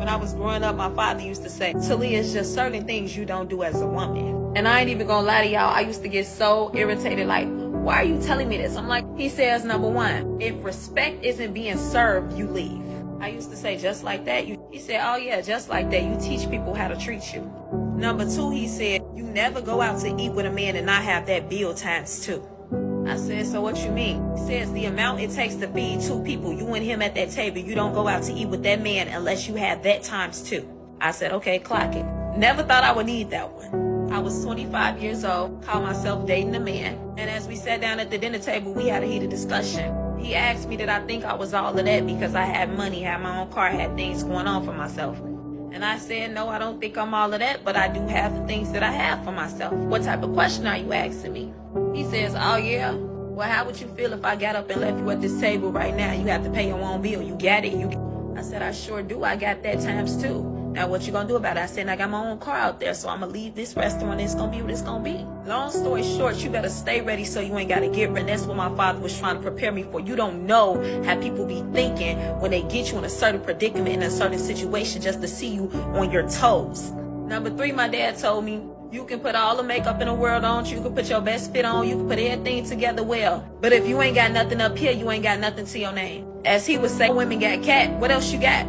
When I was growing up, my father used to say, Talia, it's just certain things you don't do as a woman. And I ain't even gonna lie to y'all, I used to get so irritated, like, why are you telling me this? I'm like, he says, number one, if respect isn't being served, you leave. I used to say, just like that. He said, oh yeah, just like that. You teach people how to treat you. Number two, he said, you never go out to eat with a man and not have that bill times two. I said, so what you mean? He says the amount it takes to feed two people, you and him at that table, you don't go out to eat with that man unless you have that times two. I said, okay, clock it. Never thought I would need that one. I was 25 years old, called myself dating a man, and as we sat down at the dinner table, we had a heated discussion. He asked me did I think I was all of that because I had money, had my own car, had things going on for myself. And I said, no, I don't think I'm all of that, but I do have the things that I have for myself. What type of question are you asking me? He says, oh yeah, well how would you feel if I got up and left you at this table right now? You have to pay your own bill, you got it? I said, I sure do, I got that times two. Now what you gonna do about it? I said, I got my own car out there, so I'm gonna leave this restaurant, it's gonna be what it's gonna be. Long story short, you better stay ready so you ain't gotta get ready. That's what my father was trying to prepare me for. You don't know how people be thinking when they get you in a certain predicament, in a certain situation, just to see you on your toes. Number three, my dad told me, you can put all the makeup in the world on you, can put your best fit on, you can put everything together well. But if you ain't got nothing up here, you ain't got nothing to your name. As he would say, women got cat, what else you got?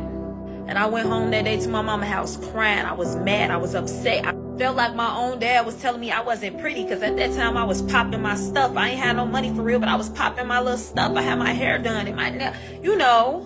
And I went home that day to my mama's house crying. I was mad, I was upset. I felt like my own dad was telling me I wasn't pretty because at that time I was popping my stuff. I ain't had no money for real, but I was popping my little stuff. I had my hair done and my nail, you know,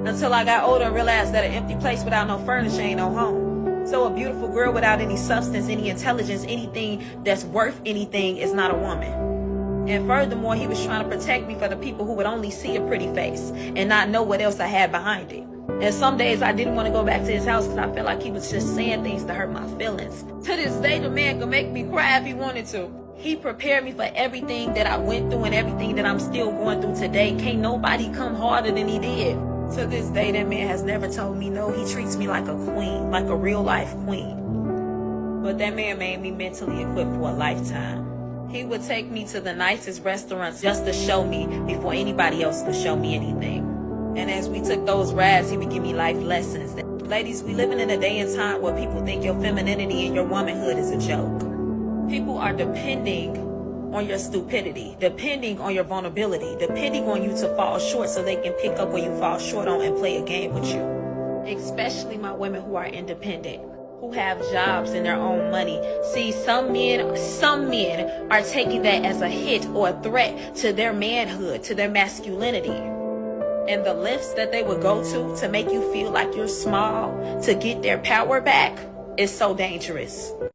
until I got older and realized that an empty place without no furniture ain't no home. So a beautiful girl without any substance, any intelligence, anything that's worth anything is not a woman. And furthermore, he was trying to protect me for the people who would only see a pretty face and not know what else I had behind it. And some days I didn't want to go back to his house because I felt like he was just saying things to hurt my feelings. To this day, the man could make me cry if he wanted to. He prepared me for everything that I went through and everything that I'm still going through today. Can't nobody come harder than he did. To this day, that man has never told me no. He treats me like a queen, like a real life queen. But that man made me mentally equipped for a lifetime. He would take me to the nicest restaurants just to show me before anybody else could show me anything. And as we took those rides, he would give me life lessons. Ladies, we living in a day and time where people think your femininity and your womanhood is a joke. People are depending on your stupidity, depending on your vulnerability, depending on you to fall short so they can pick up where you fall short on and play a game with you. Especially my women who are independent, who have jobs and their own money. See, some men are taking that as a hit or a threat to their manhood, to their masculinity. And the lifts that they would go to make you feel like you're small, to get their power back, is so dangerous.